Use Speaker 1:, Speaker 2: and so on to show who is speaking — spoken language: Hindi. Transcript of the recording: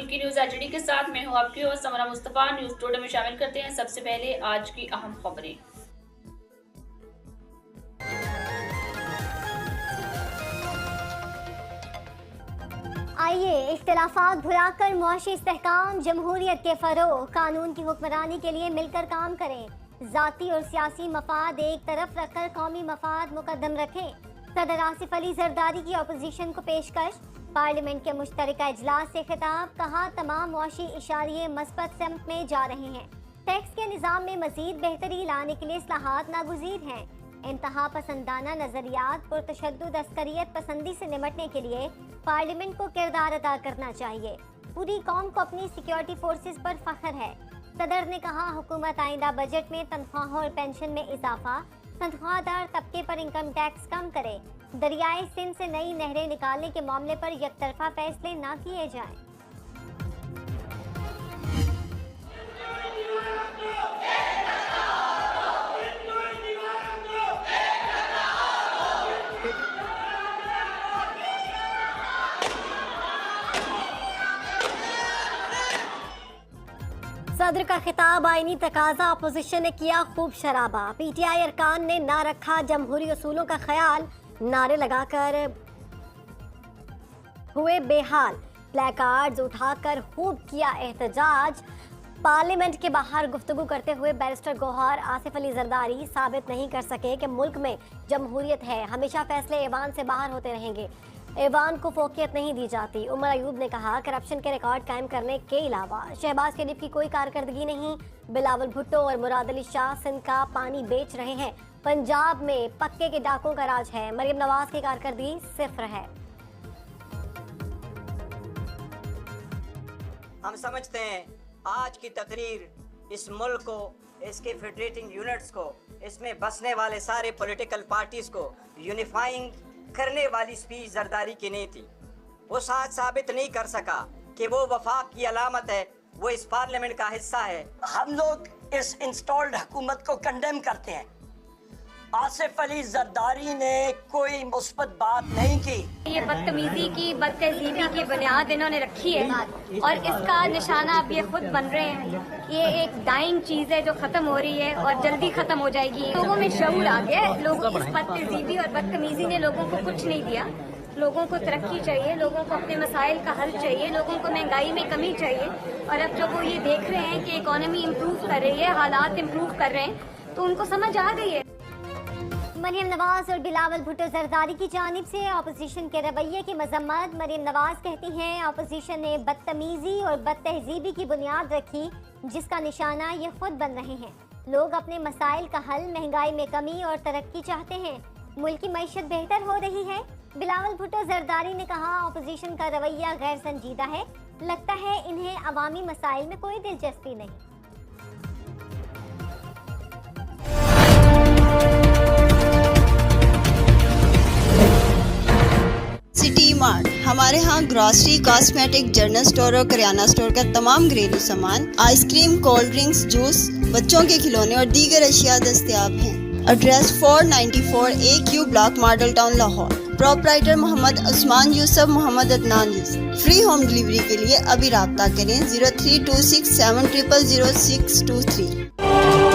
Speaker 1: मुल्क की न्यूज एचडी के साथ मैं हूं आपकी होस्ट समरा मुस्तफा। न्यूज टुडे में शामिल करते हैं सबसे पहले आज की अहम खबरें।
Speaker 2: आइए इख्तिलाफात भुलाकर मुआशी इस्तेहकाम, जमहूरियत के फरोग, कानून की हुक्मरानी के लिए मिलकर काम करें। जाती और सियासी मफाद एक तरफ रखकर कौमी मफाद मुकद्दम रखें। सदर आसिफ अली जरदारी की अपोजिशन को पेशकश। पार्लियामेंट के मुश्तरका इजलास से खिताब, कहा तमाम मुआशी इशारे मस्बत समत में जा रहे हैं। टैक्स के निज़ाम में मजीद बेहतरी लाने के लिए इस्लाहात नागुज़ीर हैं। इंतहा पसंदाना नजरियात पुरतशद्दुद अस्करियत पसंदी से निमटने के लिए पार्लियामेंट को किरदार अदा करना चाहिए। पूरी कौम को अपनी सिक्योरिटी फोर्सेस पर फख्र है। सदर ने कहा हुकूमत आइंदा बजट में तनख्वाहों और पेंशन में इजाफा, तनख्वाहदार तबके पर इनकम टैक्स कम करे। दरियाए सिंध से नई नहरें निकालने के मामले पर यकतरफा फैसले न किए जाएं। सदर का खिताब, आईनी तकाजा, अपोजिशन ने किया खूब शराबा। पीटीआई अरकान ने ना रखा जमहूरी असूलों का ख्याल, नारे लगाकर हुए बेहाल। प्लेकार्ड्स उठाकर खूब किया एहतजाज। पार्लियामेंट के बाहर गुफ्तगू करते हुए बैरिस्टर गौहर आसिफ अली जरदारी साबित नहीं कर सके कि मुल्क में जमहूरियत है, हमेशा फैसले ऐवान से बाहर होते रहेंगे, ऐवान को फोकियत नहीं दी जाती। उमर अयूब ने कहा करप्शन के रिकॉर्ड कायम करने के अलावा शहबाज शरीफ की कोई कारकर्दगी नहीं। बिलावल भुट्टो और मुराद अली शाह सिंध का पानी बेच रहे हैं। पंजाब में पक्के के डाकों का राज है। मरियम नवाज की कारकर्दगी सिफर है।
Speaker 3: हम समझते हैं आज की तकरीर इस मुल्क को, इसके फेडरेटिंग यूनिट्स को, इसमें बसने वाले सारे पॉलिटिकल पार्टीज को यूनिफाइंग करने वाली स्पीच जरदारी की नहीं थी। वो आज साबित नहीं कर सका कि वो वफाक की अलामत है, वो इस पार्लियामेंट का हिस्सा है।
Speaker 4: हम लोग इस इंस्टॉल्ड हुकूमत को कंडेम करते हैं। आसिफ अली जरदारी ने कोई मुस्बत बात नहीं की।
Speaker 5: ये बदतमीजी की, बदतहजीबी की बुनियाद इन्होंने रखी है और इसका निशाना अब ये खुद बन रहे हैं। ये एक डाइंग चीज है जो खत्म हो रही है और जल्दी खत्म हो जाएगी। लोगों में शऊर आ गया है। लोग इस बदतहजीबी और बदतमीजी ने लोगों को कुछ नहीं दिया। लोगों को तरक्की चाहिए, लोगों को अपने मसाइल का हल चाहिए, लोगों को महंगाई में कमी चाहिए। और अब जब वो ये देख रहे हैं कि इकोनॉमी इम्प्रूव कर रही है, हालात इम्प्रूव कर रहे हैं, तो उनको समझ आ गई है।
Speaker 2: मरियम नवाज और बिलावल भुट्टो जरदारी की जानिब से अपोजिशन के रवैये की मजम्मत। मरियम नवाज कहती हैं अपोजिशन ने बदतमीजी और बदतहजीबी की बुनियाद रखी, जिसका निशाना ये खुद बन रहे हैं। लोग अपने मसाइल का हल, महंगाई में कमी और तरक्की चाहते हैं। मुल्क की मईशत बेहतर हो रही है। बिलावल भुट्टो जरदारी ने कहा अपोजिशन का रवैया गैर संजीदा है, लगता है इन्हें अवामी मसाइल में कोई दिलचस्पी नहीं।
Speaker 6: सिटी मार्ट, हमारे यहाँ ग्रोसरी, कॉस्मेटिक, जनरल स्टोर और करियाना स्टोर का तमाम घरेलू सामान, आइसक्रीम, कोल्ड ड्रिंक्स, जूस, बच्चों के खिलौने और दीगर अशिया दस्तयाब हैं। Address 494 AQ block, model town, Lahore. Proprietor Mohammad Usman Yusuf, Mohammad Adnan Yusuf. Free home delivery के लिए अभी राब्ता करें 0326 7000623।